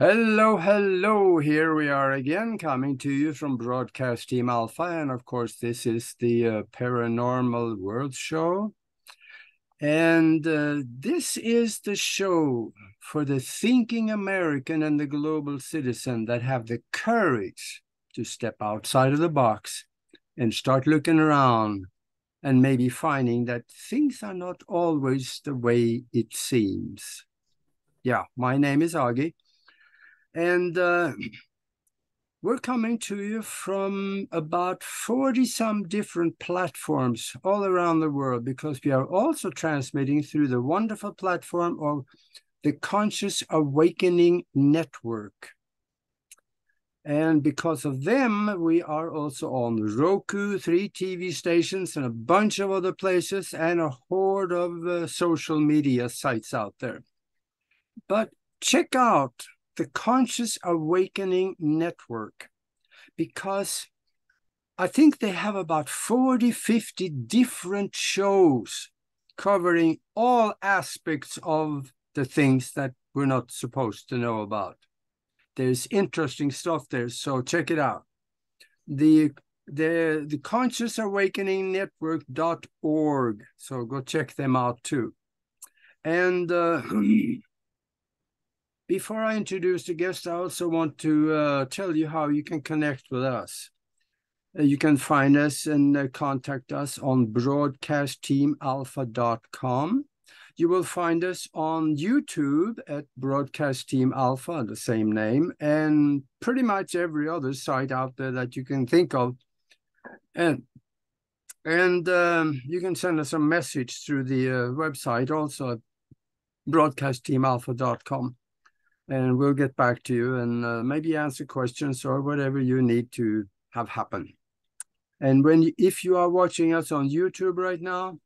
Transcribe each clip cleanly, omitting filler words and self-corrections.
Hello, hello. Here we are again, coming to you from Broadcast Team Alpha. And of course, this is the Paranormal World Show. And this is the show for the thinking American and the global citizen that have the courage to step outside of the box and start looking around and maybe finding that things are not always the way it seems. Yeah, my name is Augie. And we're coming to you from about 40 some different platforms all around the world, because we are also transmitting through the wonderful platform of the Conscious Awakening Network. And because of them, we are also on Roku, 3 TV stations, and a bunch of other places, and a horde of social media sites out there. But check out the Conscious Awakening Network, because I think they have about 40, 50 different shows covering all aspects of the things that we're not supposed to know about. There's interesting stuff there, so check it out. The Conscious Awakening Network.org. So go check them out too. And before I introduce the guest, I also want to tell you how you can connect with us. You can find us and contact us on broadcastteamalpha.com. You will find us on YouTube at Broadcast Team Alpha, the same name, and pretty much every other site out there that you can think of. And you can send us a message through the website also at broadcastteamalpha.com. And we'll get back to you and maybe answer questions or whatever you need to have happen. And if you are watching us on YouTube right now,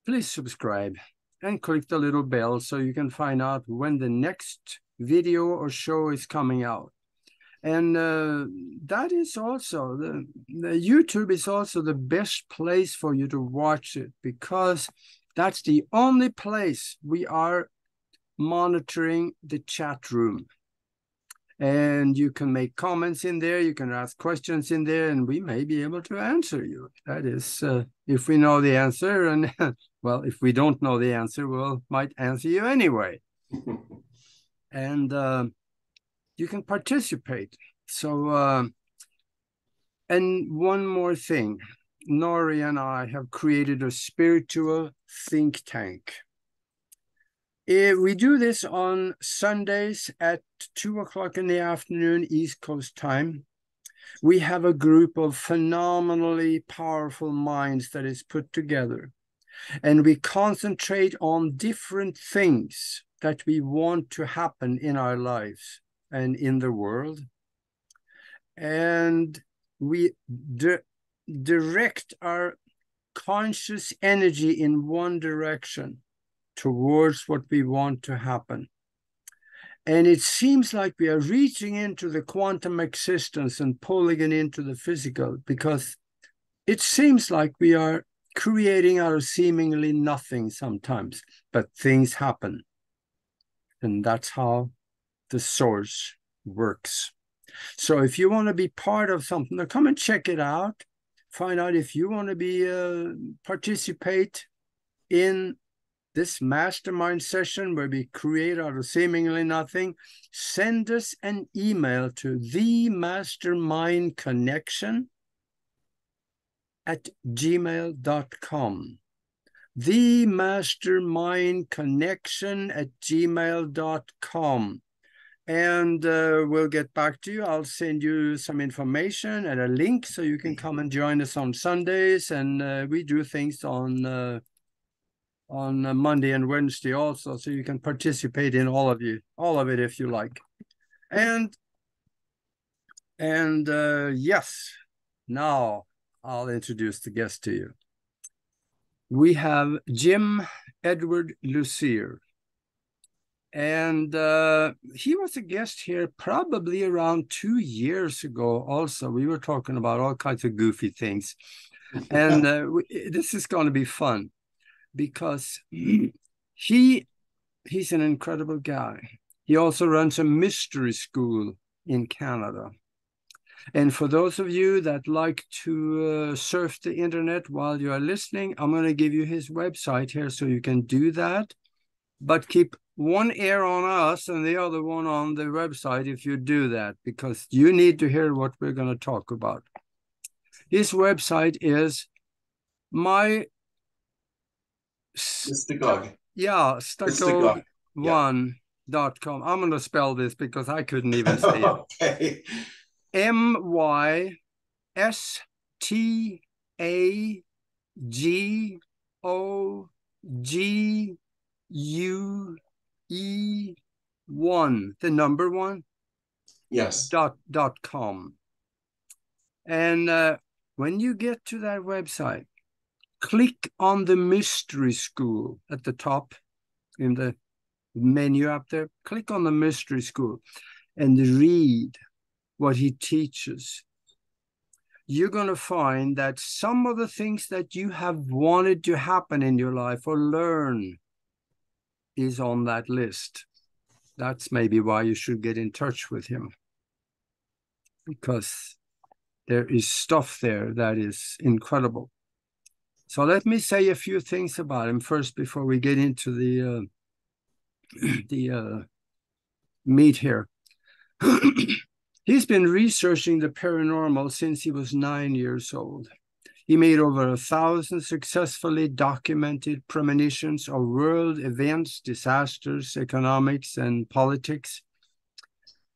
please subscribe and click the little bell so you can find out when the next video or show is coming out. And that is also, the YouTube is also the best place for you to watch it, because that's the only place we are monitoring the chat room. And you can make comments in there, you can ask questions in there, and we may be able to answer you. That is, if we know the answer, and well, if we don't know the answer, we'll might answer you anyway. And you can participate. So, and one more thing, Nori and I have created a spiritual think tank. We do this on Sundays at 2:00 in the afternoon, East Coast time. We have a group of phenomenally powerful minds that is put together, and we concentrate on different things that we want to happen in our lives and in the world. And we direct our conscious energy in one direction towards what we want to happen. And it seems like we are reaching into the quantum existence and pulling it into the physical, because it seems like we are creating out of seemingly nothing sometimes, but things happen. And that's how the source works. So if you want to be part of something, come and check it out. Find out if you want to be participate in this mastermind session where we create out of seemingly nothing. Send us an email to themastermindconnection@gmail.com. themastermindconnection@gmail.com. And we'll get back to you. I'll send you some information and a link so you can come and join us on Sundays. And we do things on Monday and Wednesday also, so you can participate in all of it if you like. And yes, now I'll introduce the guest to you. We have Jim Edward Lucier. And he was a guest here probably around 2 years ago also. We were talking about all kinds of goofy things. And this is going to be fun, because he's an incredible guy. He also runs a mystery school in Canada. And for those of you that like to surf the internet while you are listening, I'm going to give you his website here so you can do that. But keep one ear on us and the other one on the website if you do that, because you need to hear what we're going to talk about. His website is Stagog1.com. I'm going to spell this because I couldn't even say it. Okay. MYSTAGOGUE1, the number one. Yes. .com. And when you get to that website, click on the mystery school at the top in the menu up there. Click on the mystery school and read what he teaches. You're going to find that some of the things that you have wanted to happen in your life or learn is on that list. That's maybe why you should get in touch with him, because there is stuff there that is incredible. So let me say a few things about him first before we get into the meat here. He's been researching the paranormal since he was 9 years old. He made over 1,000 successfully documented premonitions of world events, disasters, economics, and politics.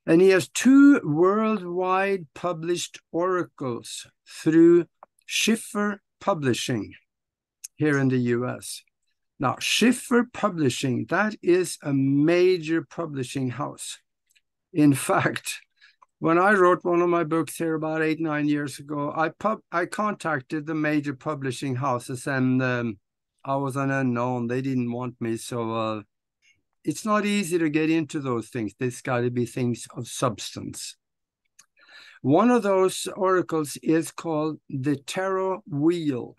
And he has 2 worldwide published oracles through Schiffer Publishing here in the US. Now, Schiffer Publishing, that is a major publishing house. In fact, when I wrote one of my books here about 8-9 years ago, I contacted the major publishing houses, and I was an unknown. They didn't want me, so it's not easy to get into those things. There's got to be things of substance. One of those oracles is called the Tarot Wheel.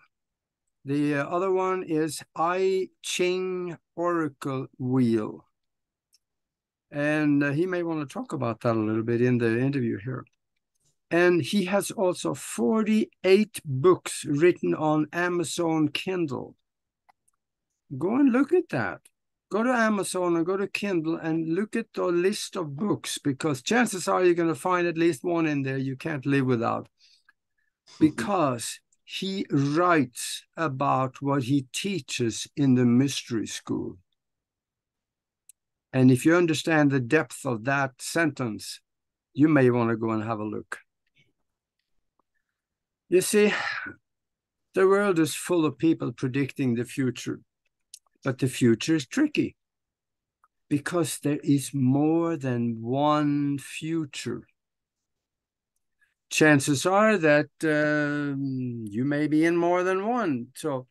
The other one is I Ching Oracle Wheel. And he may want to talk about that a little bit in the interview here. And he has also 48 books written on Amazon Kindle. Go and look at that. Go to Amazon and go to Kindle and look at the list of books, because chances are you're going to find at least one in there you can't live without. Because he writes about what he teaches in the mystery school. And if you understand the depth of that sentence, you may want to go and have a look. You see, the world is full of people predicting the future, but the future is tricky because there is more than one future. Chances are that you may be in more than one. So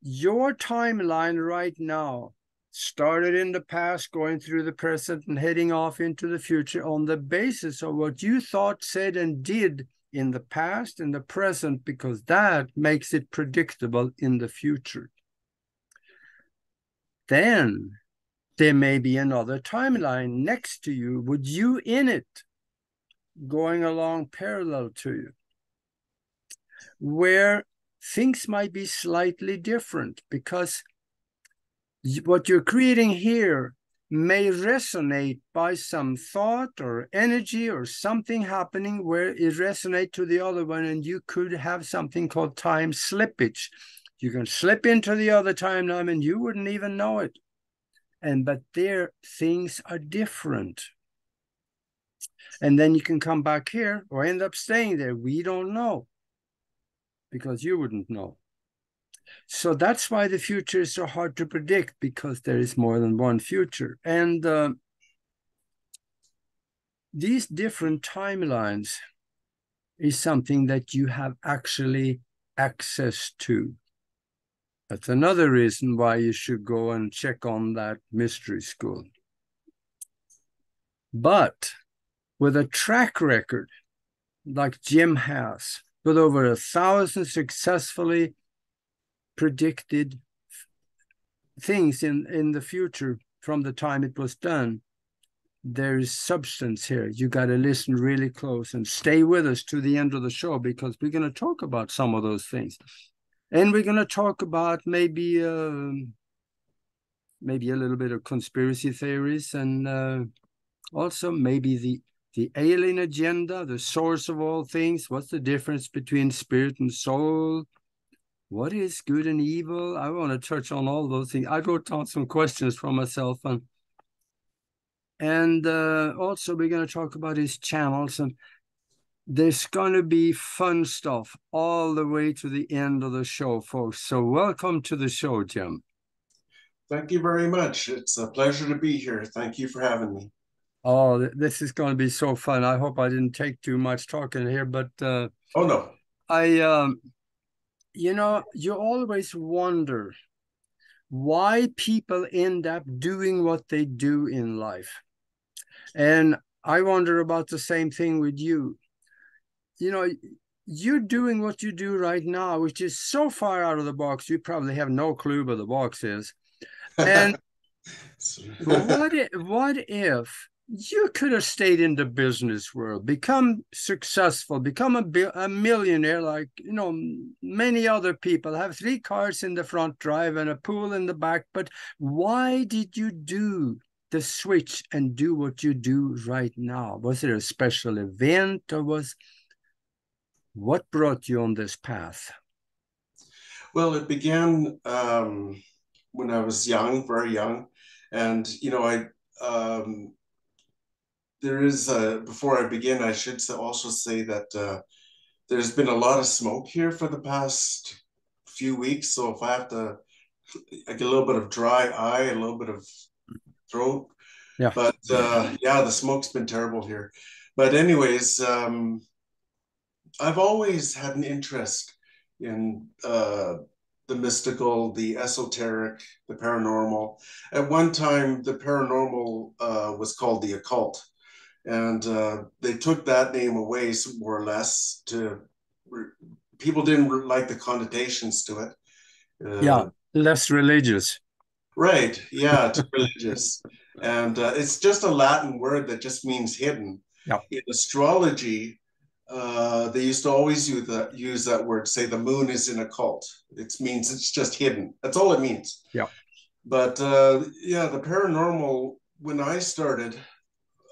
your timeline right now started in the past, going through the present, and heading off into the future on the basis of what you thought, said, and did in the past and the present, because that makes it predictable in the future. Then there may be another timeline next to you with you in it, going along parallel to you, where things might be slightly different, because what you're creating here may resonate by some thought or energy or something happening where it resonates to the other one, and you could have something called time slippage. You can slip into the other timeline and you wouldn't even know it. But there, things are different. And then you can come back here or end up staying there. We don't know, because you wouldn't know. So that's why the future is so hard to predict, because there is more than one future. And these different timelines is something that you have actually access to. That's another reason why you should go and check on that mystery school. But with a track record like Jim has, with over 1,000 successfully predicted things in the future from the time it was done, there's substance here. You got to listen really close and stay with us to the end of the show, because we're going to talk about some of those things. And we're going to talk about maybe maybe a little bit of conspiracy theories, and also maybe the alien agenda, the source of all things. What's the difference between spirit and soul? What is good and evil? I want to touch on all those things. I wrote down some questions for myself, and also we're going to talk about his channels, and there's going to be fun stuff all the way to the end of the show, folks. So welcome to the show, Jim. Thank you very much. It's a pleasure to be here. Thank you for having me. Oh, this is going to be so fun. I hope I didn't take too much talking here, but Oh, no. you always wonder why people end up doing what they do in life. And I wonder about the same thing with you. You're doing what you do right now, which is so far out of the box, you probably have no clue what the box is. And what if you could have stayed in the business world, become successful, become a millionaire like, many other people, have 3 cars in the front drive and a pool in the back. But why did you do the switch and do what you do right now? Was it a special event, or what brought you on this path? Well, it began when I was young, very young. And, before I begin, I should also say that there's been a lot of smoke here for the past few weeks. So if I get a little bit of dry eye, a little bit of throat. Yeah. But yeah, the smoke's been terrible here. But anyways, I've always had an interest in the mystical, the esoteric, the paranormal. At one time, the paranormal was called the occult, and they took that name away, more or less. People didn't like the connotations to it. Yeah, less religious. Right, yeah, too religious. And it's just a Latin word that just means hidden. Yeah. In astrology, they used to always use that word, say the moon is in a cult. It means it's just hidden. That's all it means. Yeah. But yeah, the paranormal, when I started,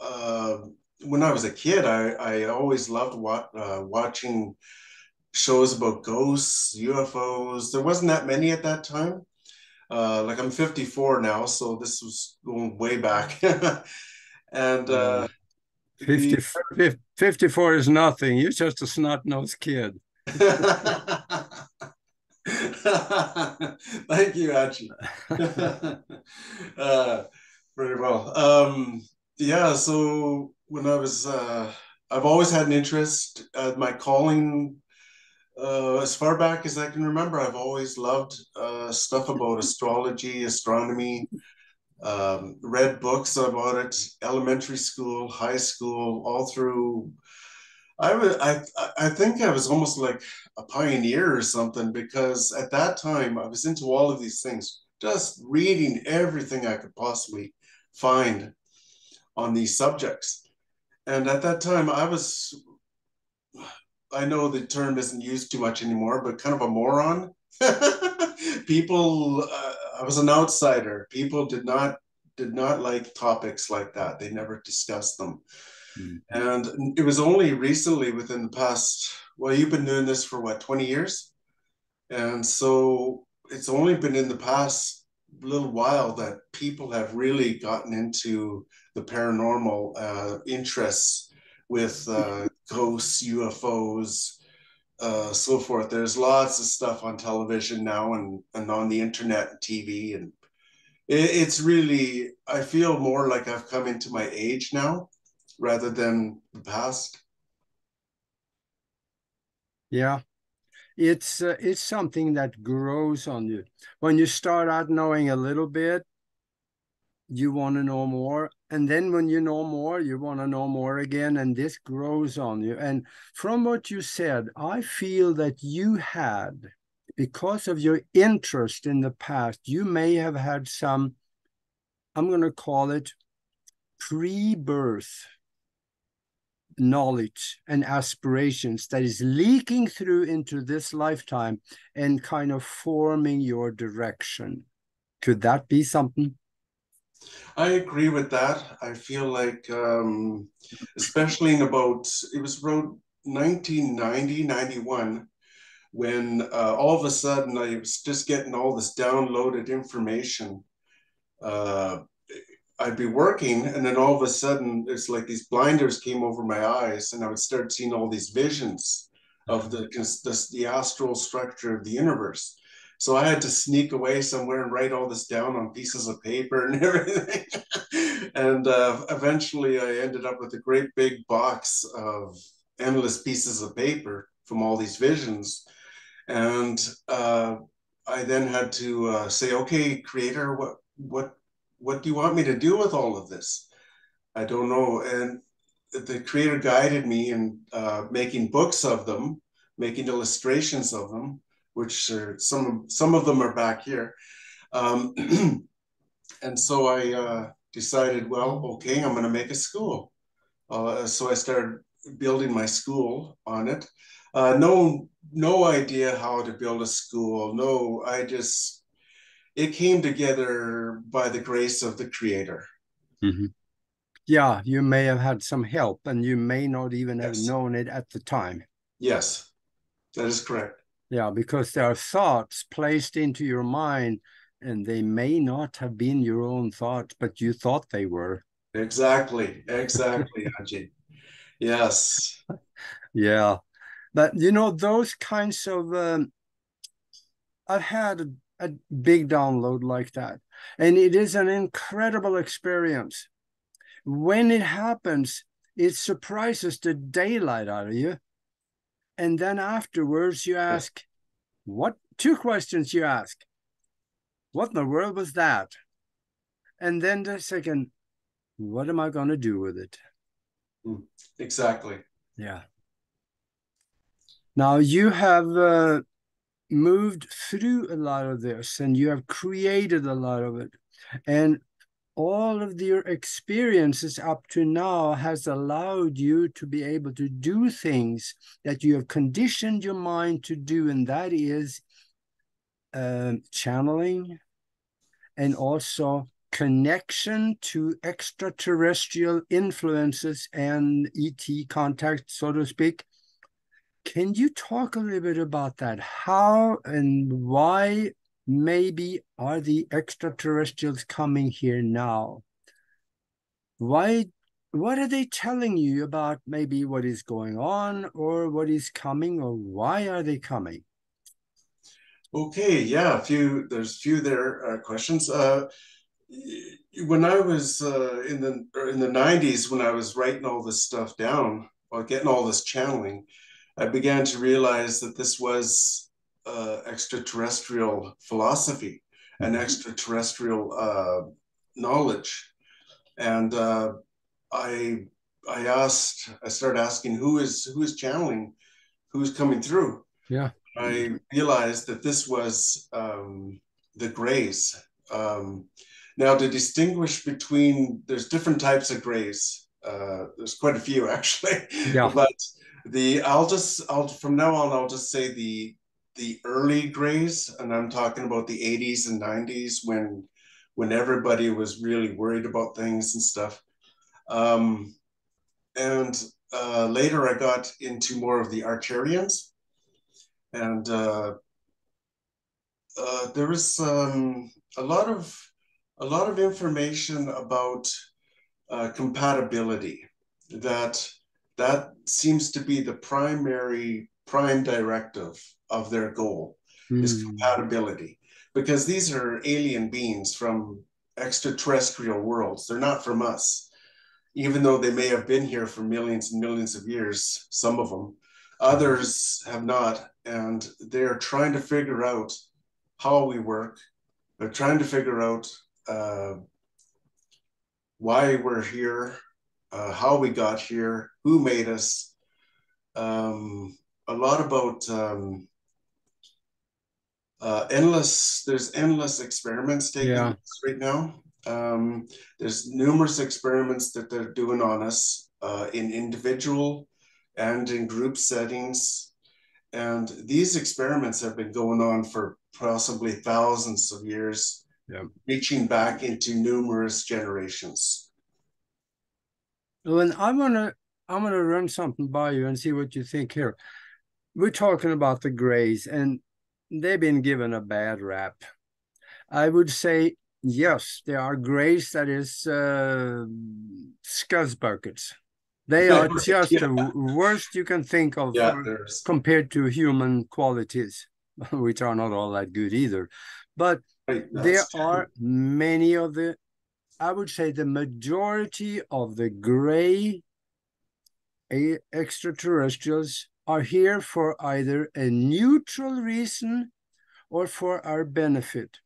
uh, when I was a kid, I always loved watching shows about ghosts, UFOs. There wasn't that many at that time. Like I'm 54 now, so this was going way back. And 50, 54 is nothing. You're just a snot-nosed kid. Thank you, Archie. Very well. Yeah, so when I've always had an interest. My calling, as far back as I can remember, I've always loved stuff about astrology, astronomy, read books about it, elementary school, high school, all through. I think I was almost like a pioneer or something, because at that time I was into all of these things, just reading everything I could possibly find on these subjects. And at that time I know the term isn't used too much anymore, but kind of a moron. People, I was an outsider. People did not like topics like that. They never discussed them. Mm-hmm. And it was only recently, within the past, well, you've been doing this for what, 20 years? And so it's only been in the past little while that people have really gotten into the paranormal interests with ghosts, UFOs, so forth. There's lots of stuff on television now, and on the internet and TV. And it's really, I feel more like I've come into my age now rather than the past. Yeah, it's something that grows on you. When you start out knowing a little bit, you want to know more, and then when you know more, you want to know more again, and this grows on you. And from what you said, I feel that you had, because of your interest in the past, you may have had some, I'm going to call it pre-birth knowledge and aspirations that is leaking through into this lifetime and kind of forming your direction. Could that be something? I agree with that. I feel like, especially in about, it was around 1990, 91, when all of a sudden I was just getting all this downloaded information. Uh, I'd be working, and then all of a sudden, it's like these blinders came over my eyes, and I would start seeing all these visions of the astral structure of the universe. So I had to sneak away somewhere and write all this down on pieces of paper and everything. And eventually, I ended up with a great big box of endless pieces of paper from all these visions. And I then had to say, okay, creator, what do you want me to do with all of this? I don't know. And the creator guided me in making books of them, making illustrations of them, which are some of them are back here. Um, and so I decided, well, okay, I'm going to make a school. So I started building my school on it. No idea how to build a school. No, it came together by the grace of the creator. Mm-hmm. Yeah, you may have had some help and you may not even have Yes. known it at the time. Yes, that is correct. Yeah, because there are thoughts placed into your mind and they may not have been your own thoughts, but you thought they were. Exactly, Ajay. Yes. Yeah. But you know, those kinds of I've had a big download like that, and it is an incredible experience. When it happens, it surprises the daylight out of you. And then afterwards, you Yeah. ask, what? Two questions you ask. What in the world was that? And then the second, what am I going to do with it? Exactly. Yeah. Now you have moved through a lot of this and you have created a lot of it. And all of your experiences up to now has allowed you to be able to do things that you have conditioned your mind to do, and that is channeling and also connection to extraterrestrial influences and ET contact, so to speak. Can you talk a little bit about that? How and why maybe are the extraterrestrials coming here now? Why, what are they telling you about maybe what is going on or what is coming, or why are they coming? Okay, yeah, there's a few there questions. When I was in the 90s, when I was writing all this stuff down or getting all this channeling, I began to realize that this was extraterrestrial philosophy and extraterrestrial knowledge. And I I started asking who is channeling, who's coming through. Yeah. I realized that this was the grays. Now, to distinguish between, there's different types of grays. There's quite a few actually, Yeah. but I'll from now on I'll just say the early grays, and I'm talking about the 80s and 90s when everybody was really worried about things and stuff. Um, and later I got into more of the Arcturians, and there was a lot of information about compatibility. That that seems to be the prime directive of their goal is Mm. compatibility, because these are alien beings from extraterrestrial worlds. They're not from us, even though they may have been here for millions and millions of years. Some of them, others have not, and they're trying to figure out how we work. They're trying to figure out uh, why we're here, how we got here, who made us. A lot about endless. There's endless experiments taking Yeah. place right now. There's numerous experiments that they're doing on us in individual and in group settings. And these experiments have been going on for possibly thousands of years, reaching back into numerous generations. Well, I'm gonna run something by you and see what you think here. We're talking about the Greys, and they've been given a bad rap. I would say yes, there are Greys that is scuzz buckets. They are just the worst you can think of compared to human qualities, which are not all that good either. But there are many of the, I would say the majority of the Grey extraterrestrials are here for either a neutral reason or for our benefit.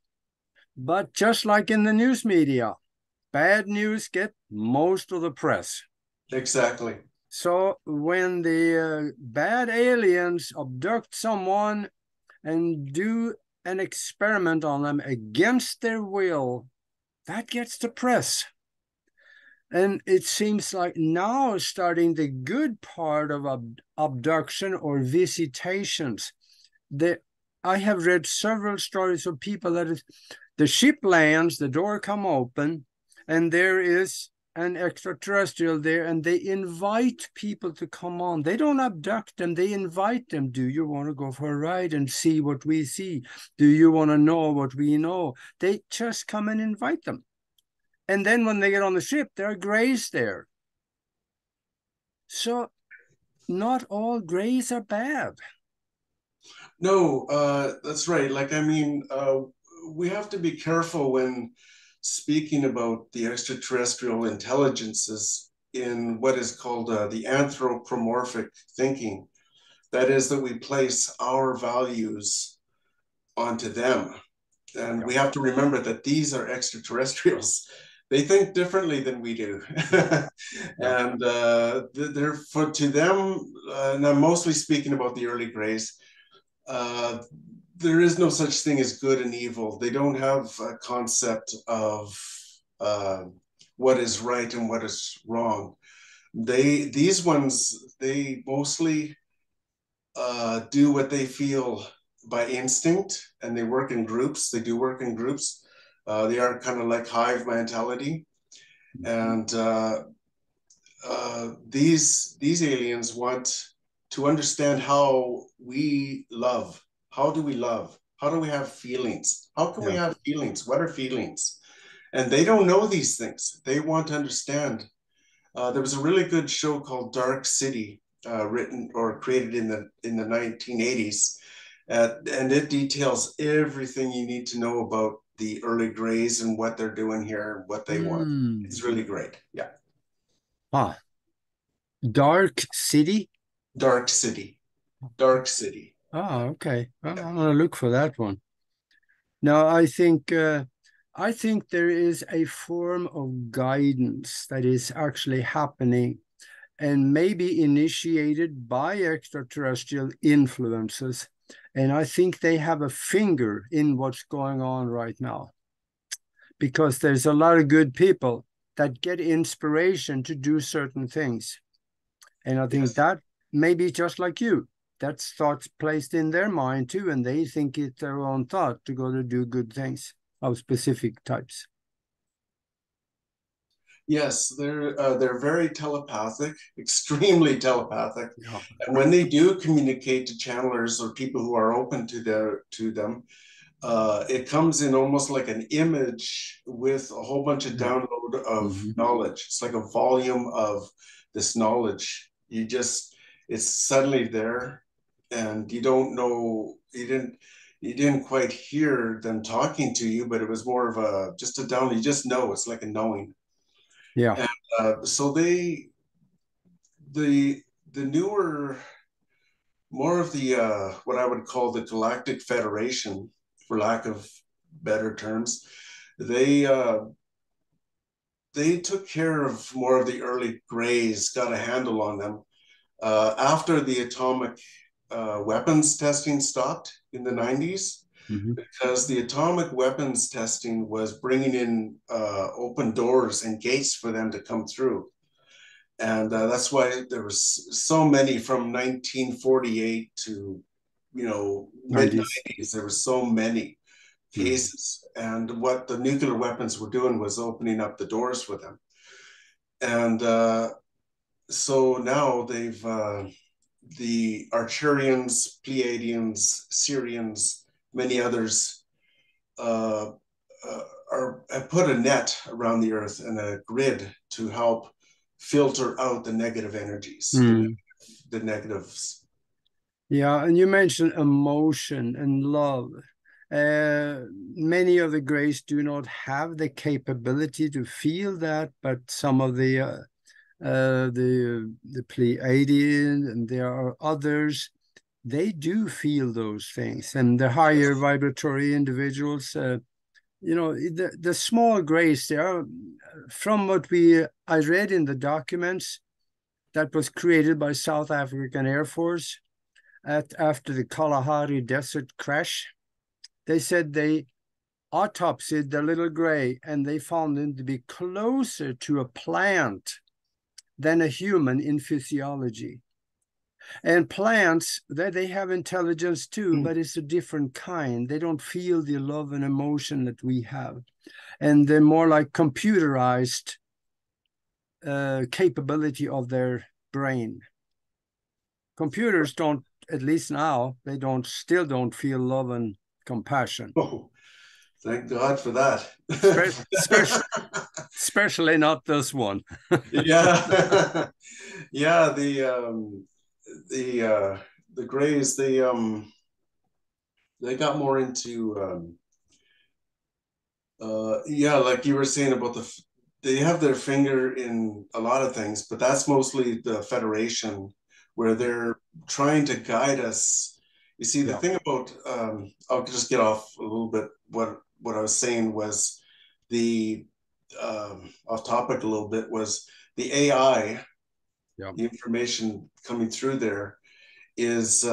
But just like in the news media, bad news get most of the press. Exactly. So when the bad aliens abduct someone and do an experiment on them against their will, that gets the press. And it seems like now starting the good part of abduction or visitations. I have read several stories of people that the ship lands, the door come open, and there is an extraterrestrial there, and they invite people to come on. They don't abduct them, they invite them. Do you want to go for a ride and see what we see? Do you want to know what we know? They just come and invite them. And then when they get on the ship, there are Greys there. So not all Greys are bad. No, that's right. Like, I mean, we have to be careful when speaking about the extraterrestrial intelligences in what is called the anthropomorphic thinking. That is, that we place our values onto them. And we have to remember that these are extraterrestrials. They think differently than we do. And therefore, to them, and I'm mostly speaking about the early Greys, there is no such thing as good and evil. They don't have a concept of what is right and what is wrong. These ones, they mostly do what they feel by instinct, and they work in groups. They do work in groups. They are kind of like hive mentality, and these aliens want to understand how we love. How do we love? How do we have feelings? How can we have feelings? What are feelings? And they don't know these things. They want to understand. There was a really good show called Dark City, written or created in the 1980s, and it details everything you need to know about the early Greys and what they're doing here, what they want. It's really great. Yeah. Dark City? Dark City. Dark City. Oh, okay. Well, I'm going to look for that one. Now, I think there is a form of guidance that is actually happening and maybe initiated by extraterrestrial influences. And I think they have a finger in what's going on right now, because there's a lot of good people that get inspiration to do certain things. And I think that maybe just like you, that's thoughts placed in their mind too, and they think it's their own thought to go to do good things of specific types. Yes, they're very telepathic, extremely telepathic, and when they do communicate to channelers or people who are open to them, it comes in almost like an image with a whole bunch of download of knowledge. It's like a volume of this knowledge. It's suddenly there, and you don't know, you didn't quite hear them talking to you, but it was more of just a download. You just know, it's like a knowing. Yeah. And so the newer, more of the what I would call the Galactic Federation, for lack of better terms, they took care of more of the early Greys, got a handle on them. After the atomic weapons testing stopped in the 90s, Mm-hmm. because the atomic weapons testing was bringing in open doors and gates for them to come through. And that's why there was so many from 1948 to, mid 90s. There were so many cases. And what the nuclear weapons were doing was opening up the doors for them. And so now they've, the Arcturians, Pleiadians, Syrians, many others have put a net around the Earth and a grid to help filter out the negative energies, the negatives. Yeah, and you mentioned emotion and love. Many of the Greys do not have the capability to feel that, but some of the Pleiadian, and there are others, they do feel those things. And the higher vibratory individuals, the small Greys, they are, from what I read in the documents that was created by South African Air Force after the Kalahari Desert crash. They said they autopsied the little Grey and they found him to be closer to a plant than a human in physiology. And plants, they have intelligence too, but it's a different kind. They don't feel the love and emotion that we have. And they're more like computerized capability of their brain. Computers don't, at least now, they still don't feel love and compassion. Oh, thank God for that. Especially not this one. Yeah. Yeah, the Greys, they got more into like you were saying about they have their finger in a lot of things, but that's mostly the Federation, where they're trying to guide us. You see, the thing about I'll just get off a little bit. What I was saying was the off topic a little bit was the AI, the information coming through there is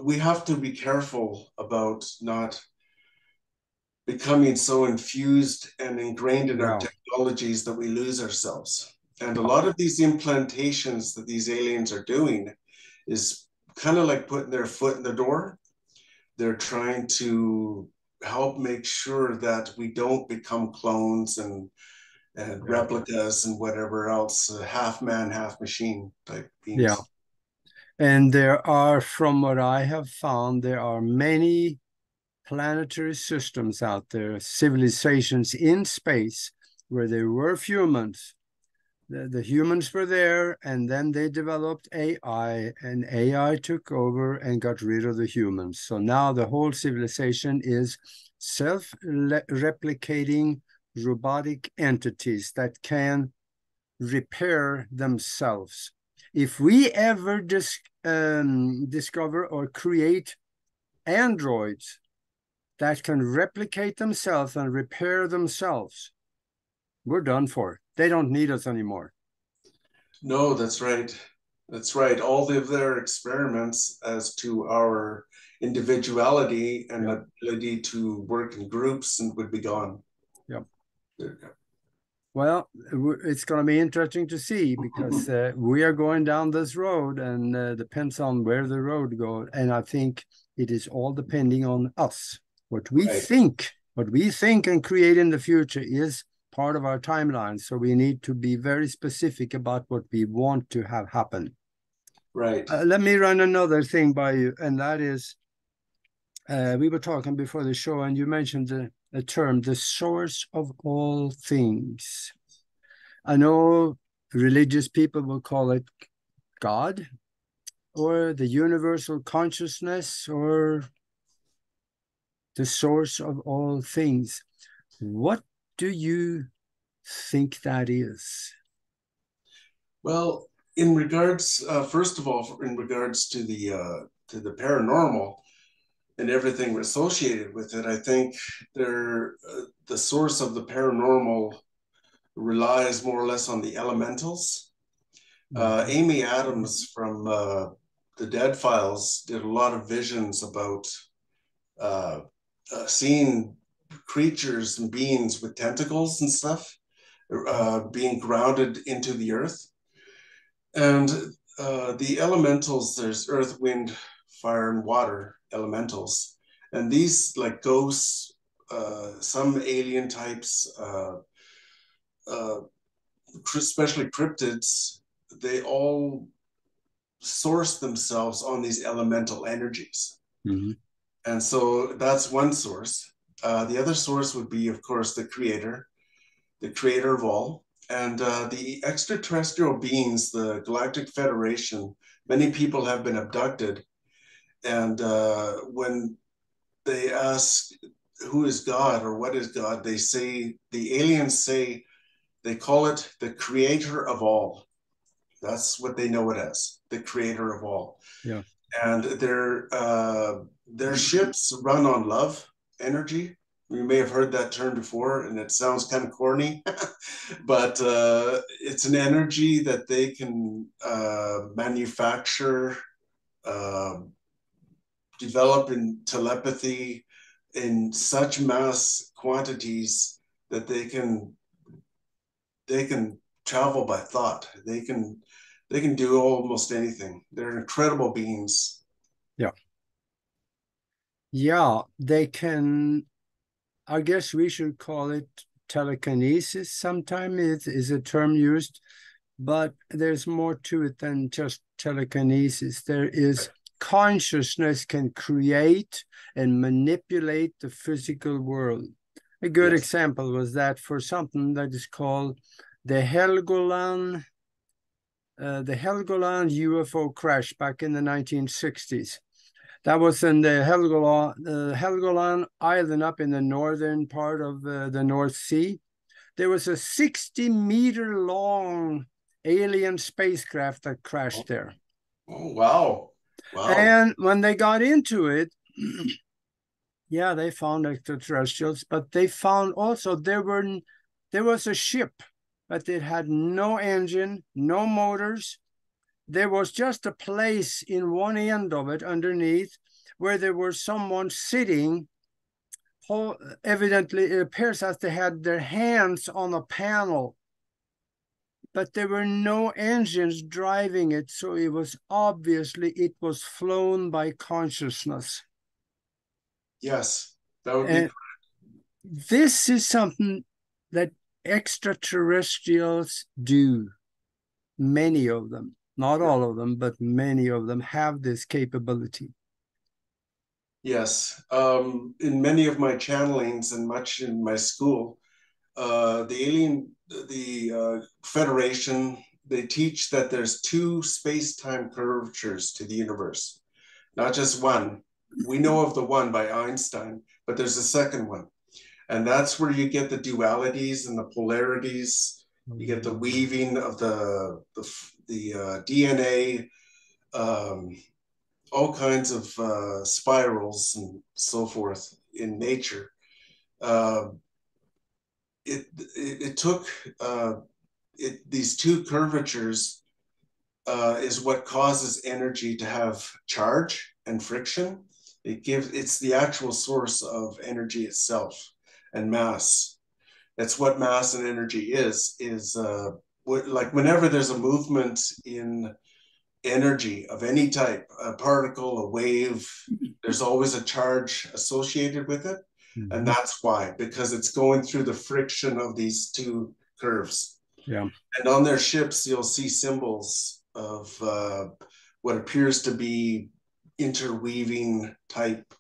we have to be careful about not becoming so infused and ingrained in our technologies that we lose ourselves. And a lot of these implantations that these aliens are doing is kind of like putting their foot in the door. They're trying to help make sure that we don't become clones and replicas and whatever else, half man, half machine type beings. Yeah. And there are, from what I have found, there are many planetary systems out there, civilizations in space where there were humans. The humans were there, and then they developed AI, and AI took over and got rid of the humans. So now the whole civilization is self-replicating robotic entities that can repair themselves. If we ever discover or create androids that can replicate themselves and repair themselves, we're done for. They don't need us anymore. No, that's right. That's right. All of their experiments as to our individuality and ability to work in groups and would be gone. Yep. Well, it's going to be interesting to see, because we are going down this road, and depends on where the road goes. And I think it is all depending on us. What we think and create in the future is part of our timeline. So we need to be very specific about what we want to have happen. Right. Let me run another thing by you, and that is, we were talking before the show, and you mentioned the term, the source of all things. I know religious people will call it God, or the universal consciousness, or the source of all things. What do you think that is? Well, in regards, first of all, in regards to the paranormal and everything associated with it, I think the source of the paranormal relies more or less on the elementals. Amy Adams from the Dead Files did a lot of visions about uh, seeing creatures and beings with tentacles and stuff being grounded into the earth. And the elementals, there's earth, wind, fire, and water elementals. And these, like ghosts, some alien types, uh, especially cryptids, they all source themselves on these elemental energies. Mm-hmm. And so that's one source. The other source would be, of course, the creator of all. And the extraterrestrial beings, the Galactic Federation, many people have been abducted. And when they ask who is God or what is God, they say, the aliens say, they call it the creator of all. That's what they know it as, the creator of all. Yeah. And their ships run on love energy. You may have heard that term before, and it sounds kind of corny, but it's an energy that they can manufacture, uh, develop in telepathy in such mass quantities that they can travel by thought. They can do almost anything. They're incredible beings. Yeah. Yeah, they can, I guess we should call it telekinesis sometime is a term used, but there's more to it than just telekinesis. There is consciousness can create and manipulate the physical world. A good Yes. example was that for something that is called the Helgoland, UFO crash back in the 1960s. That was in the Helgoland Island up in the northern part of the North Sea. There was a 60-meter long alien spacecraft that crashed there. Oh, wow. Wow. And when they got into it, yeah, they found extraterrestrials, but they found also there was a ship, but it had no engine, no motors. There was just a place in one end of it underneath where there was someone sitting. Evidently, it appears as they had their hands on a panel, but there were no engines driving it. So it was flown by consciousness. Yes, that would be. And this is something that extraterrestrials do. Many of them, not all of them, but many of them have this capability. Yes. In many of my channelings and much in my school, the Federation, they teach that there's two space-time curvatures to the universe, not just one. We know of the one by Einstein, but there's a second one. And that's where you get the dualities and the polarities. You get the weaving of the DNA, all kinds of spirals and so forth in nature. Uh, it took these two curvatures is what causes energy to have charge and friction. It's the actual source of energy itself and mass. That's what mass and energy is like whenever there's a movement in energy of any type, a particle, a wave, there's always a charge associated with it. Mm-hmm. And that's why, because it's going through the friction of these two curves. Yeah. And on their ships, you'll see symbols of what appears to be interweaving type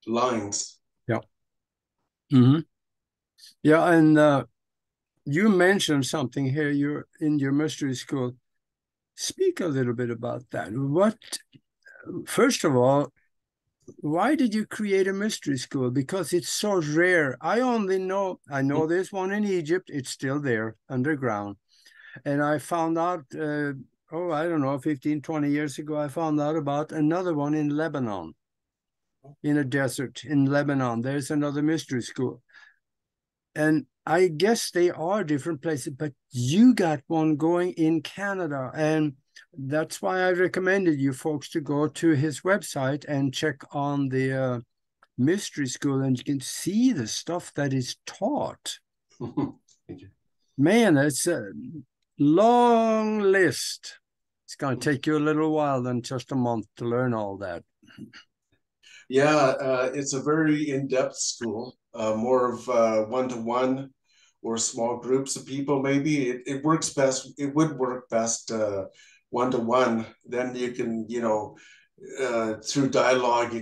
lines. Yeah. Mm-hmm. Yeah, and you mentioned something here. You're in your mystery school. Speak a little bit about that. First of all, why did you create a mystery school? Because it's so rare. I know there's one in Egypt. It's still there underground. And I found out, I don't know, 15, 20 years ago, I found out about another one in Lebanon, in a desert in Lebanon. There's another mystery school. And I guess they are different places, but you got one going in Canada. And that's why I recommended you folks to go to his website and check on the mystery school, and you can see the stuff that is taught. Thank you. Man, it's a long list. It's going to take you a little while than just a month to learn all that. Yeah, it's a very in-depth school, more of one-to-one or small groups of people. Maybe it works best. It would work best one-to-one. Then you can, through dialogue, they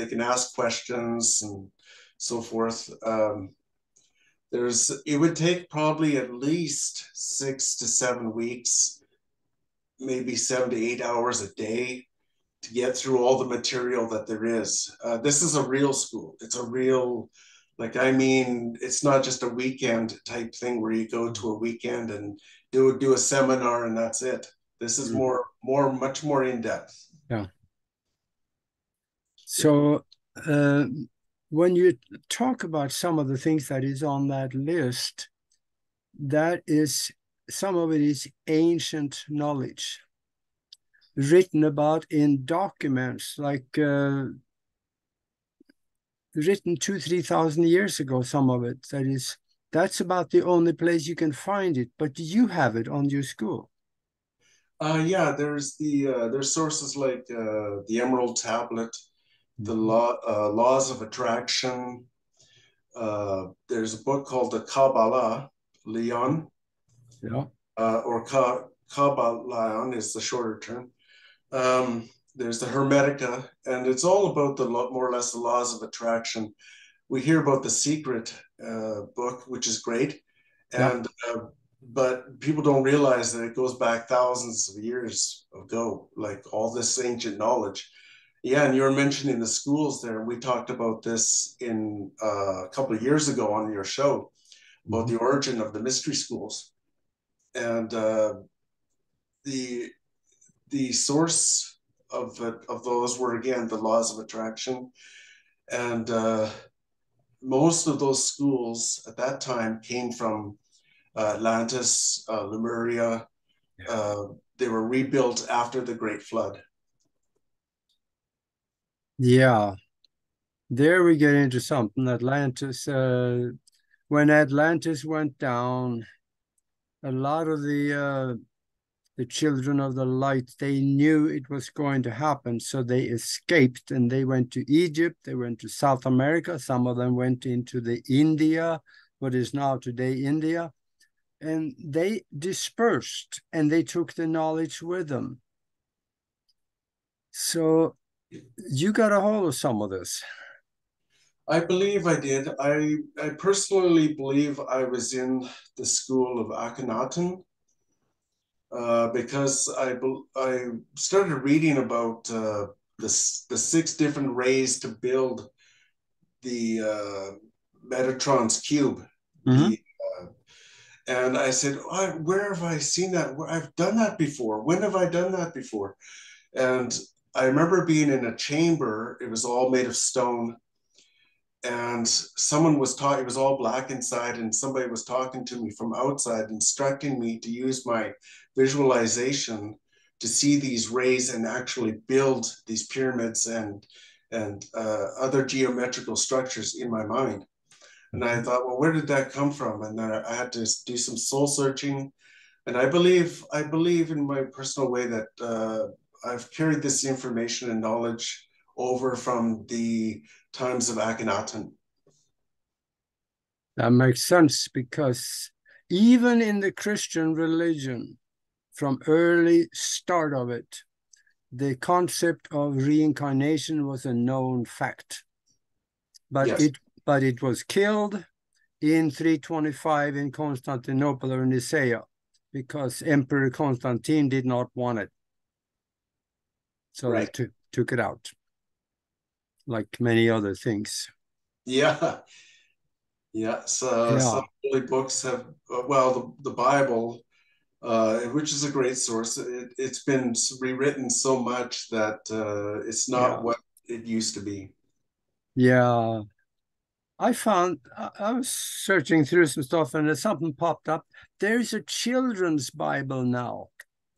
can ask questions and so forth. It would take probably at least 6 to 7 weeks, maybe 7 to 8 hours a day to get through all the material that there is. This is a real school. It's a real, it's not just a weekend type thing where you go to a weekend and do a seminar and that's it. This is much more in depth. Yeah. So when you talk about some of the things that is on that list, that is, some of it is ancient knowledge written about in documents, like written 2,000-3,000 years ago, some of it. That's about the only place you can find it, but you have it on your school. Yeah, there's sources like the Emerald Tablet, the laws of attraction. There's a book called the Kabbalah, Leon, Yeah. or Kabbalah is the shorter term. There's the Hermetica, and it's all about more or less the laws of attraction. We hear about the Secret book, which is great, and but people don't realize that it goes back thousands of years ago, like all this ancient knowledge. Yeah, and you were mentioning the schools there. We talked about this in a couple of years ago on your show about the origin of the mystery schools, and the source of those were again the laws of attraction, and most of those schools at that time came from Atlantis, Lemuria. They were rebuilt after the Great Flood. Yeah, there we get into something. Atlantis, when Atlantis went down, a lot of the children of the light, they knew it was going to happen, so they escaped and they went to Egypt, they went to South America, some of them went into the India, what is now today India, and they dispersed and they took the knowledge with them. So you got a hold of some of this. I believe I did. I personally believe I was in the school of Akhenaten, because I started reading about the 6 different ways to build the Metatron's cube. And I said, where have I seen that? I've done that before. When have I done that before? And I remember being in a chamber. It was all made of stone. And someone was talking, it was all black inside, and somebody was talking to me from outside, instructing me to use my visualization to see these rays and actually build these pyramids and other geometrical structures in my mind. And I thought, well, where did that come from? And then I had to do some soul searching. And I believe in my personal way that I've carried this information and knowledge over from the times of Akhenaten. That makes sense, because even in the Christian religion, from early start of it, the concept of reincarnation was a known fact. But Yes. it was killed in 325 in Constantinople or Nicaea, because Emperor Constantine did not want it. So right. They took it out, like many other things. Yeah. Yeah. So some holy books have, well, the Bible, which is a great source. It's been rewritten so much that it's not what it used to be. Yeah. I was searching through some stuff and something popped up. There's a children's Bible now.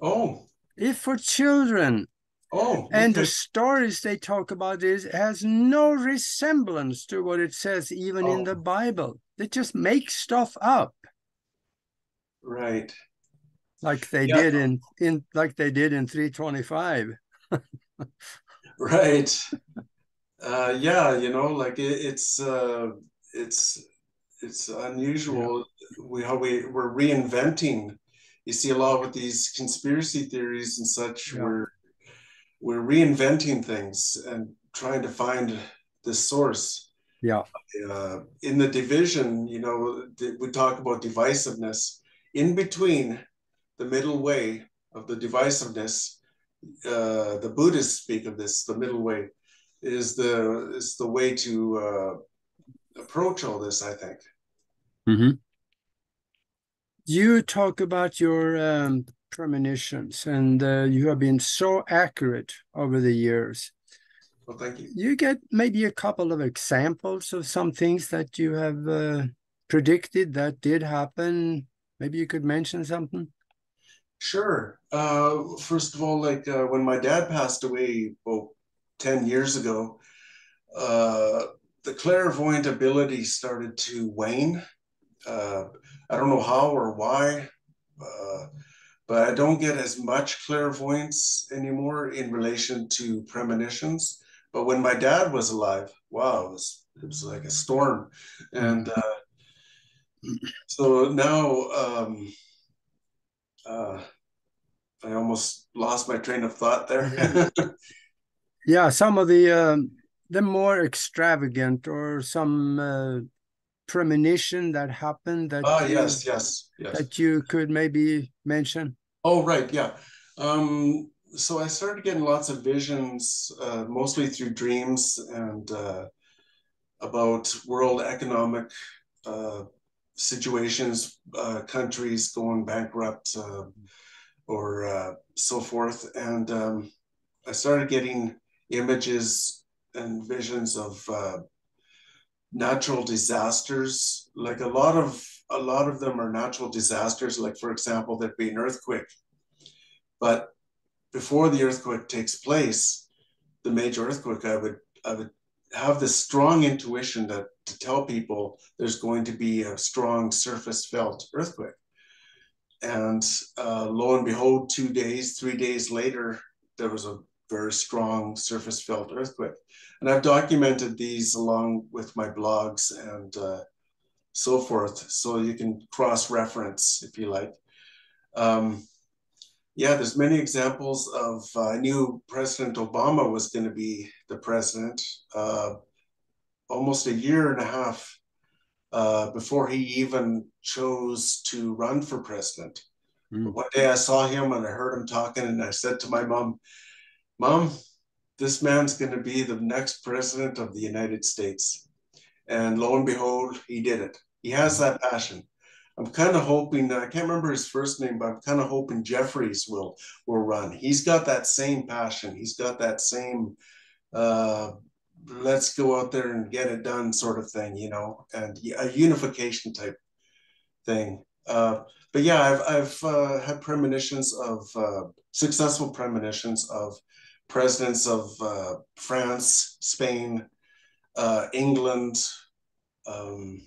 Oh, It's for children. oh, And the okay. stories they talk about has no resemblance to what it says even in the Oh, Bible. They just make stuff up right. like they Yeah, did in like they did in 325. right. Yeah, like it's it's Yeah, unusual we're reinventing. You see a lot with these conspiracy theories and such. yeah, We're reinventing things and trying to find the source. yeah. In the division, we talk about divisiveness. In between the middle way of the divisiveness, the Buddhists speak of this. The middle way is the way to approach all this, I think. Mm-hmm. You talk about your premonitions, and you have been so accurate over the years. Well, thank you. You get maybe a couple of examples of some things that you have predicted that did happen. Maybe you could mention something. Sure. First of all, like when my dad passed away about 10 years ago, uh, the clairvoyant ability started to wane. Uh, I don't know how or why, uh, but I don't get as much clairvoyance anymore in relation to premonitions. But when my dad was alive, wow, it was like a storm. And Mhm. so now uh, I almost lost my train of thought there. Yeah, some of the more extravagant or some premonition that happened Ah, yes, yes, yes. that you could maybe mention. Oh, right, yeah. So I started getting lots of visions, mostly through dreams and about world economic uh, situations, countries going bankrupt or so forth. And I started getting images and visions of natural disasters. Like a lot of them are natural disasters. Like for example, there'd be an earthquake, but before the earthquake takes place, the major earthquake, I would have this strong intuition that to tell people there's going to be a strong surface felt earthquake. And lo and behold, 2 days, 3 days later, there was a very strong surface felt earthquake. And I've documented these along with my blogs and so forth, so you can cross reference if you like. Um, yeah, there's many examples of. I knew President Obama was going to be the president almost a year and a half before he even chose to run for president. But Mm. one day I saw him and I heard him talking, and I said to my mom, "Mom, this man's going to be the next president of the United States." And lo and behold, he did it. He has that passion. I'm kind of hoping, I can't remember his first name, but I'm kind of hoping Jeffries will run. He's got that same passion. He's got that same uh, let's go out there and get it done sort of thing, and a unification type thing. But yeah, I've had premonitions of successful premonitions of presidents of France, Spain, England, um,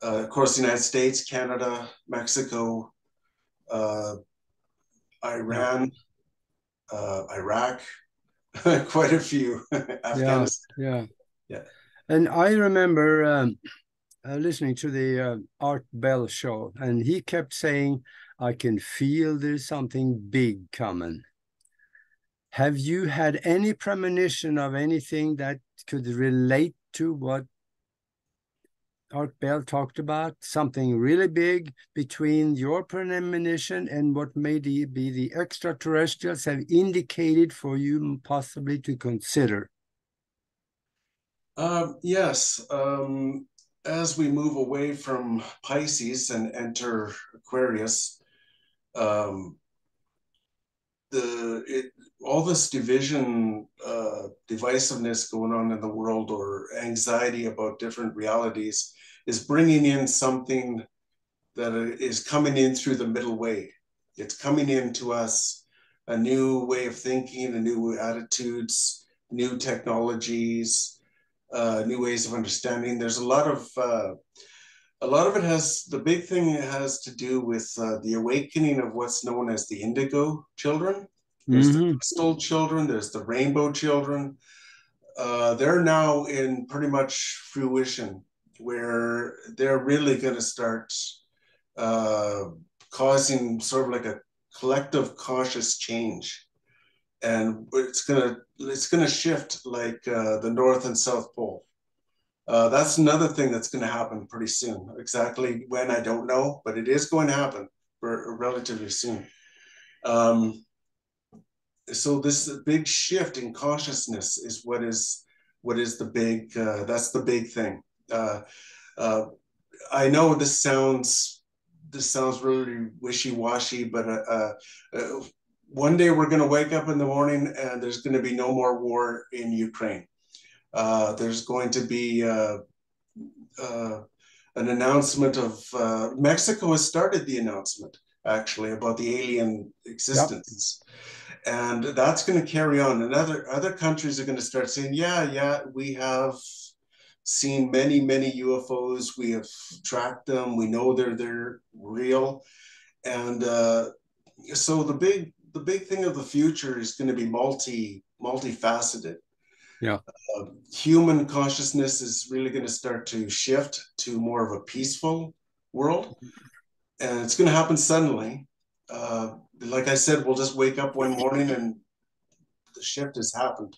of course, the United States, Canada, Mexico, uh, Yeah, Iran, Iraq, quite a few, yeah, Afghanistan. yeah. Yeah. And I remember listening to the Art Bell show, and he kept saying, "I can feel there's something big coming." Have you had any premonition of anything that could relate to what Art Bell talked about? Something really big between your premonition and what may be the extraterrestrials have indicated for you possibly to consider? Yes. As we move away from Pisces and enter Aquarius, um, all this division, divisiveness going on in the world, or anxiety about different realities, is bringing in something that is coming in through the middle way. It's coming into us, a new way of thinking, a new attitudes, new technologies, new ways of understanding. There's a lot of it has, the big thing has to do with the awakening of what's known as the indigo children. There's the crystal children, there's the rainbow children. They're now in pretty much fruition, where they're really going to start causing sort of like a collective conscious change. And it's gonna shift like the North and South Pole. That's another thing that's going to happen pretty soon. Exactly when, I don't know, but it is going to happen relatively soon. So this big shift in consciousness is what is the big, that's the big thing. I know this sounds really wishy-washy, but one day we're going to wake up in the morning and there's going to be no more war in Ukraine. There's going to be an announcement of Mexico has started the announcement actually about the alien existence. Yep. And that's going to carry on, and other countries are going to start saying, yeah, we have seen many UFOs, we have tracked them, we know they're real. And so the big thing of the future is going to be multifaceted. Yeah. Human consciousness is really going to start to shift to more of a peaceful world, and it's going to happen suddenly. Like I said, we'll just wake up one morning and the shift has happened.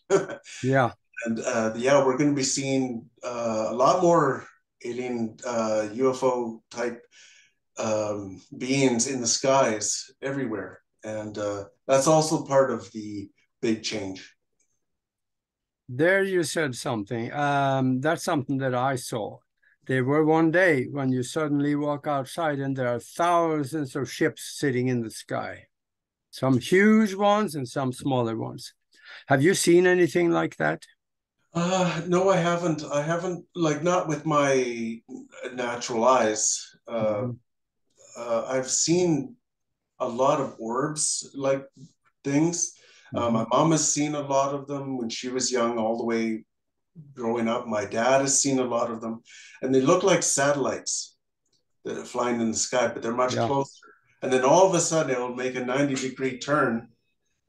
Yeah. And we're going to be seeing a lot more alien UFO type beings in the skies everywhere, and that's also part of the big change. There you said something. That's something that I saw. There were one day when you suddenly walk outside and there are thousands of ships sitting in the sky. Some huge ones and some smaller ones. Have you seen anything like that? No, I haven't. I haven't, like, not with my natural eyes. I've seen a lot of orbs, like things. My mom has seen a lot of them when she was young, all the way growing up. My dad has seen a lot of them, and they look like satellites that are flying in the sky, but they're much closer. And then all of a sudden, it'll make a 90-degree turn,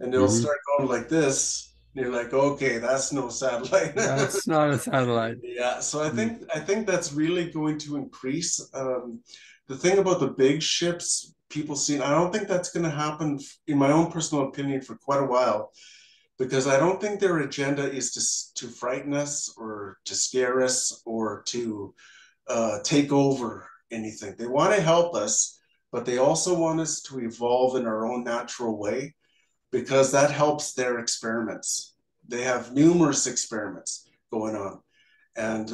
and it'll start going like this. And you're like, okay, that's no satellite. That's not a satellite. Yeah, so I think that's really going to increase. The thing about the big ships, people see, I don't think that's going to happen, in my own personal opinion, for quite a while, because I don't think their agenda is to frighten us or to scare us or to take over anything. They want to help us, but they also want us to evolve in our own natural way, because that helps their experiments. They have numerous experiments going on. And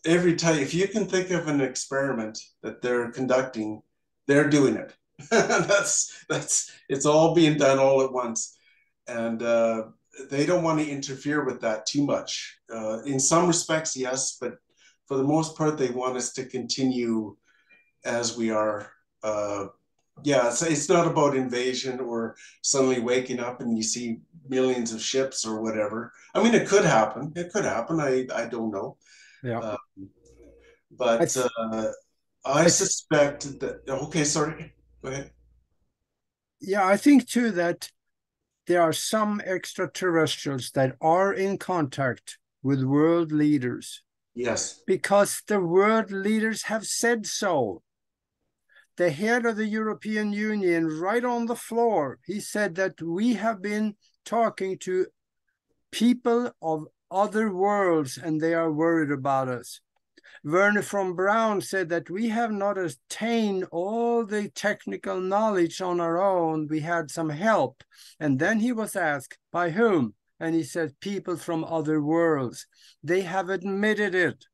every time, if you can think of an experiment that they're conducting, they're doing it. It's all being done all at once. And they don't want to interfere with that too much. In some respects, yes, but for the most part, they want us to continue as we are. It's not about invasion or suddenly waking up and you see millions of ships or whatever. I mean, it could happen. It could happen. I don't know. Yeah. But I suspect that. Okay, sorry. Go ahead. Yeah, I think too that there are some extraterrestrials that are in contact with world leaders. Yes. Because the world leaders have said so. The head of the European Union, right on the floor, he said that we have been talking to people of other worlds and they are worried about us. Werner von Braun said that we have not attained all the technical knowledge on our own. We had some help. And then he was asked, by whom? And he said, people from other worlds. They have admitted it.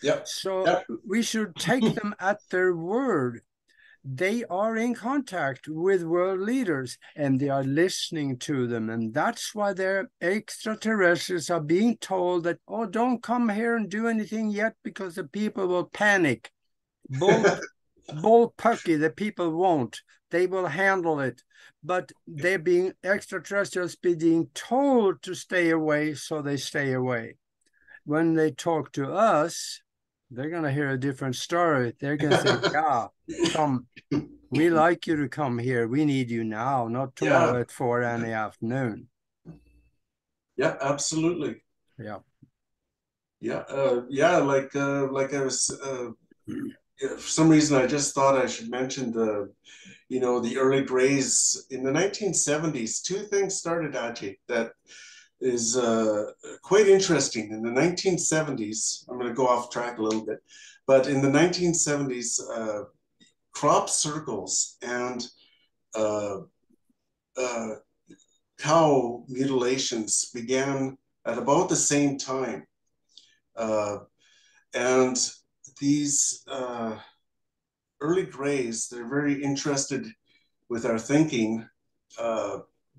Yep. So we should take them at their word. they are in contact with world leaders and they are listening to them. And that's why their extraterrestrials are being told that, oh, don't come here and do anything yet because the people will panic. Bull pucky, the people won't. They will handle it. But they're being extraterrestrials being told to stay away, so they stay away. When they talk to us, they're going to hear a different story. They're going to say, yeah, come. We like you to come here. We need you now, not tomorrow at 4 in the afternoon. Yeah, absolutely. Yeah. Yeah. Like I was, for some reason, I just thought I should mention the early Greys in the 1970s. Two things started, Ajay, that is quite interesting. In the 1970s, I'm going to go off track a little bit, but in the 1970s, crop circles and uh, uh, cow mutilations began at about the same time. And these early Greys, they're very interested with our thinking,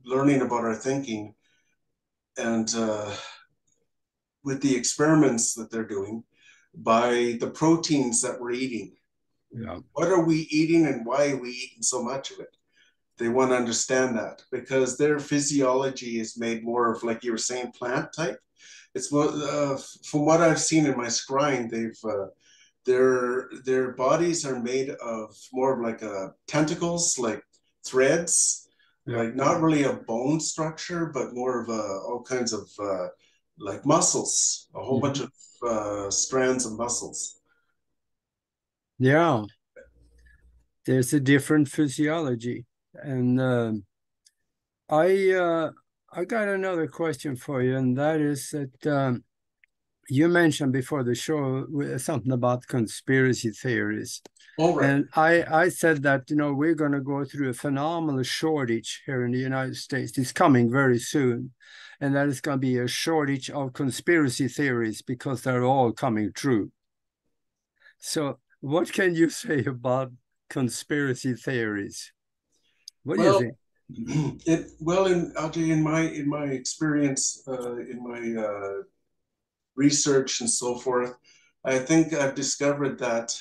learning about our thinking, and with the experiments that they're doing by the proteins that we're eating. Yeah. What are we eating and why are we eating so much of it? They want to understand that because their physiology is made more of, like you were saying, plant type. It's more, from what I've seen in my scrying, their bodies are made of more of like tentacles, like threads, like not really a bone structure, but more of all kinds of like muscles, a whole bunch of strands of muscles. Yeah. There's a different physiology. And I got another question for you, and that is that you mentioned before the show something about conspiracy theories. All right. And I said that, we're going to go through a phenomenal shortage here in the United States. It's coming very soon. And that is going to be a shortage of conspiracy theories because they're all coming true. So what can you say about conspiracy theories? What do you think? In my experience, in my research and so forth, I think I've discovered that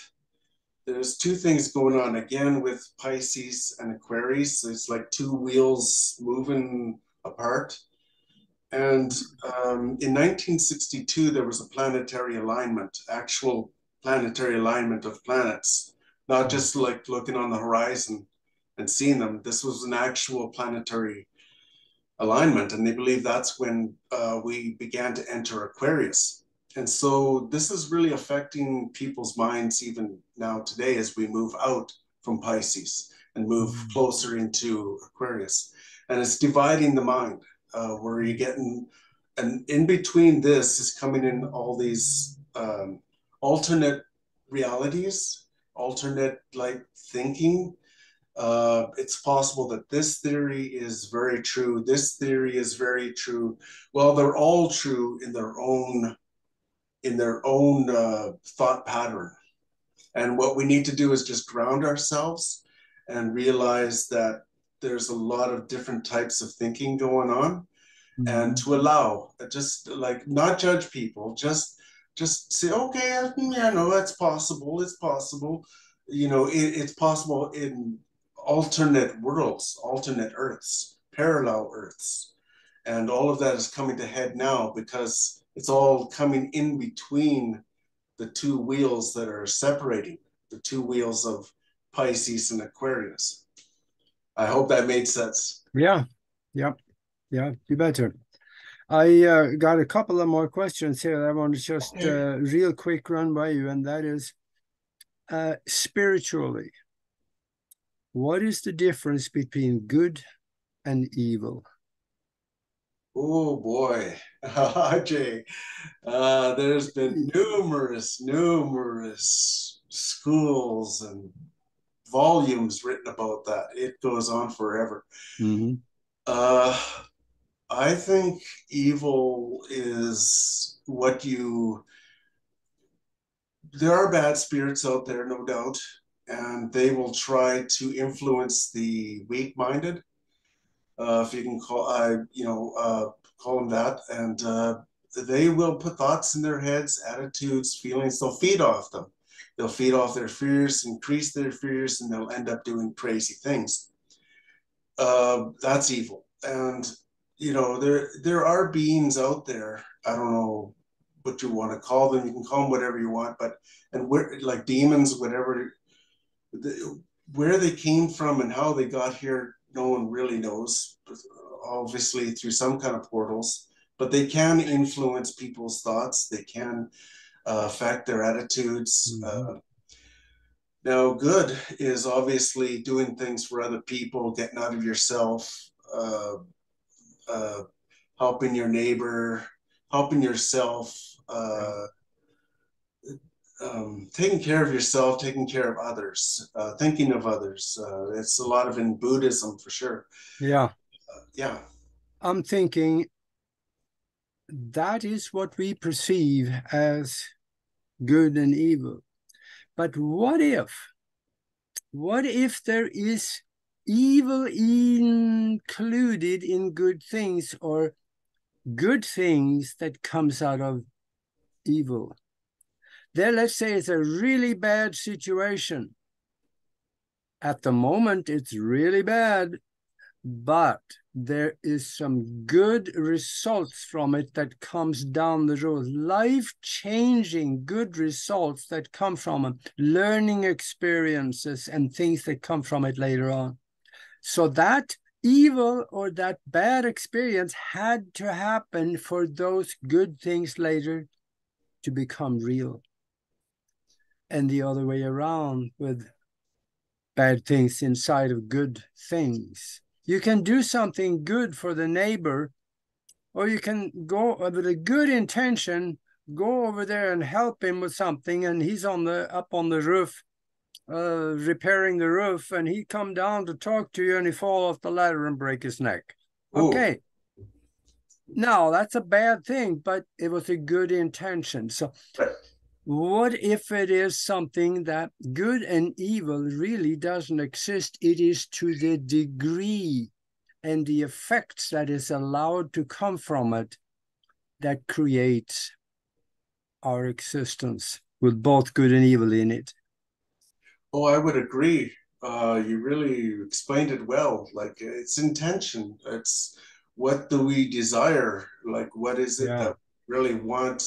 there's two things going on again with Pisces and Aquarius. It's like two wheels moving apart. And in 1962, there was a planetary alignment, actual planetary alignment of planets, not just like looking on the horizon and seeing them. This was an actual planetary alignment. And they believe that's when we began to enter Aquarius. And so this is really affecting people's minds even now today as we move out from Pisces and move closer into Aquarius. And it's dividing the mind, where you're getting, and in between this is coming in all these alternate realities, alternate like thinking. It's possible that this theory is very true. This theory is very true. Well, they're all true in their own thought pattern. And what we need to do is just ground ourselves and realize that there's a lot of different types of thinking going on, and to allow, just like not judge people, just say, okay, yeah, no, that's possible. It's possible. It's possible in alternate worlds, alternate Earths, parallel Earths. And all of that is coming to head now because it's all coming in between the two wheels that are separating, the two wheels of Pisces and Aquarius. I hope that made sense. Yeah, yeah, yeah, you better. I got a couple of more questions here. I want to just real quick run by you, and that is spiritually, what is the difference between good and evil? Oh boy, Jay, there's been numerous schools and volumes written about that. It goes on forever. Uh, I think evil is there are bad spirits out there, no doubt. and they will try to influence the weak-minded, if you can call them that, and they will put thoughts in their heads, attitudes, feelings. They'll feed off them. They'll feed off their fears, increase their fears, and they'll end up doing crazy things. That's evil. And there are beings out there. I don't know what you want to call them. You can call them whatever you want, but and we're like demons, whatever. Where they came from and how they got here, no one really knows. Obviously, through some kind of portals, but they can influence people's thoughts. They can affect their attitudes. Mm-hmm. Now, good is obviously doing things for other people, getting out of yourself, uh, helping your neighbor, helping yourself, Yeah. taking care of yourself, taking care of others, thinking of others. It's a lot of in Buddhism for sure. Yeah. Yeah. I'm thinking that is what we perceive as good and evil. But what if there is evil included in good things, or good things that comes out of evil? Then let's say it's a really bad situation. At the moment, it's really bad, but there is some good results from it that comes down the road, life-changing good results that come from it, learning experiences and things that come from it later on. So that evil or that bad experience had to happen for those good things later to become real. And the other way around with bad things inside of good things. You can do something good for the neighbor, or you can go with a good intention, go over there and help him with something, and he's up on the roof, repairing the roof, and he come down to talk to you, and he fall off the ladder and break his neck. Ooh. Okay, now that's a bad thing, but it was a good intention. So what if it is something that good and evil really doesn't exist? It is to the degree and the effects that is allowed to come from it that creates our existence with both good and evil in it. Oh, I would agree. You really explained it well. Like it's intention. It's what do we desire? Like what is it Yeah. that we really want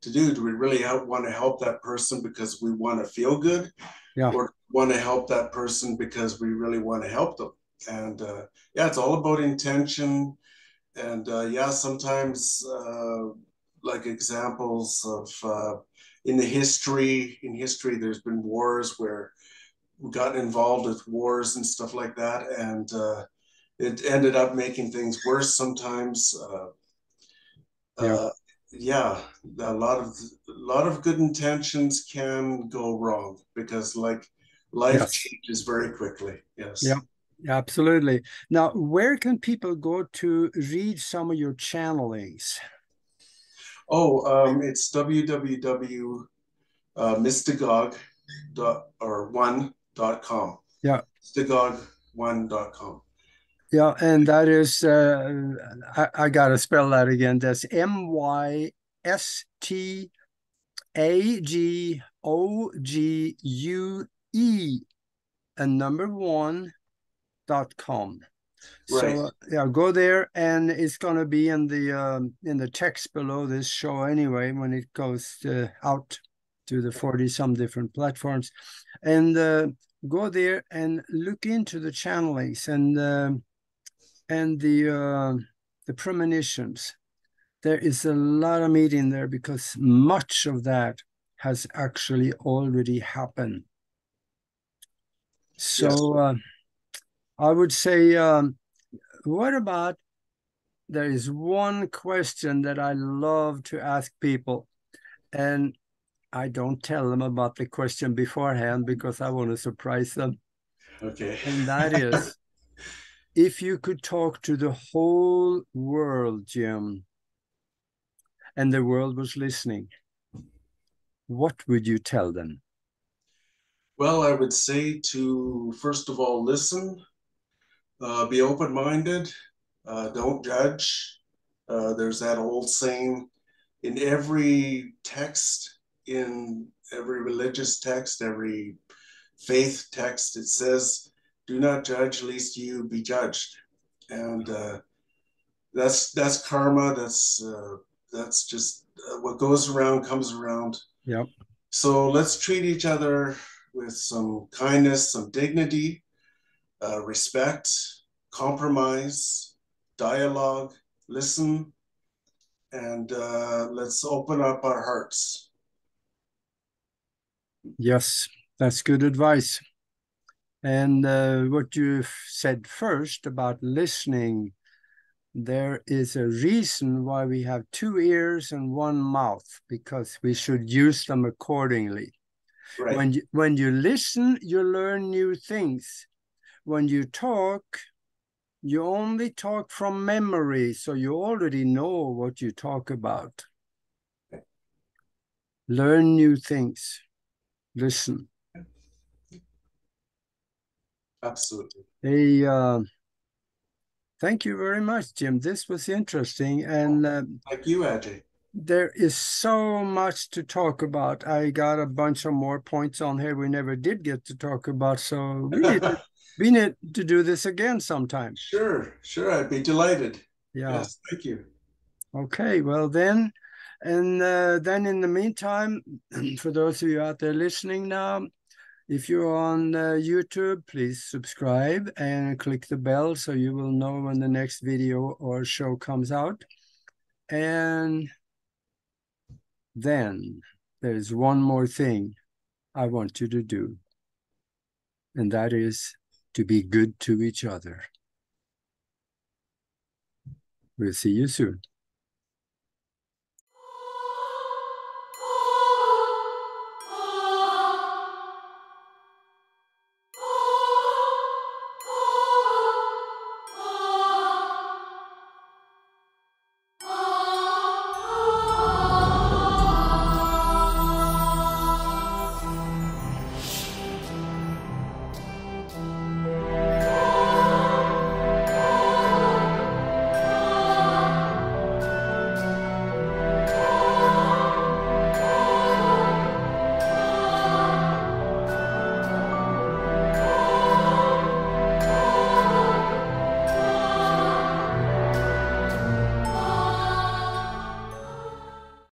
to do? Do we really want to help that person because we want to feel good, Yeah. or want to help that person because we really want to help them? And yeah, it's all about intention. And yeah, sometimes like examples of in history, there's been wars where gotten involved with wars and stuff like that, and it ended up making things worse sometimes. Yeah. Uh, yeah, a lot of good intentions can go wrong because like life Yes. changes very quickly. Yeah. Yes. Absolutely. Now, where can people go to read some of your channelings? Oh, it's www Mystagogue or one.com. Yeah. Mystagogue1.com. Yeah. And that is, I got to spell that again. That's Mystagogue and number 1.com. Right. So yeah, go there, and it's going to be in the text below this show anyway when it goes out to the 40 some different platforms, and go there and look into the channelings and the premonitions. There is a lot of meat in there because much of that has actually already happened. Yes. So I would say, what about there is one question that I love to ask people, and I don't tell them about the question beforehand because I want to surprise them. Okay. And that is, if you could talk to the whole world, Jim, and the world was listening, what would you tell them? Well, I would say to first of all listen, be open-minded, don't judge. There's that old saying in every text, in every religious text, every faith text, it says, "Do not judge, lest you be judged." And that's karma. That's just what goes around comes around. Yep. So let's treat each other with some kindness, some dignity, respect, compromise, dialogue, listen, and let's open up our hearts. Yes, that's good advice. And what you said first about listening, there is a reason why we have two ears and one mouth, because we should use them accordingly. Right. When you listen, you learn new things. When you talk, you only talk from memory, so you already know what you talk about. Learn new things. Listen. Absolutely. Hey, thank you very much, Jim. This was interesting, and Thank you, Ajay. there is so much to talk about. I got a bunch of more points on here we never did get to talk about, so we need to do this again sometime. Sure, I'd be delighted. Yeah. Yes, thank you. Okay. Well then, and then in the meantime, for those of you out there listening now, if you're on YouTube, please subscribe and click the bell so you will know when the next video or show comes out. And then there's one more thing I want you to do, and that is to be good to each other. We'll see you soon.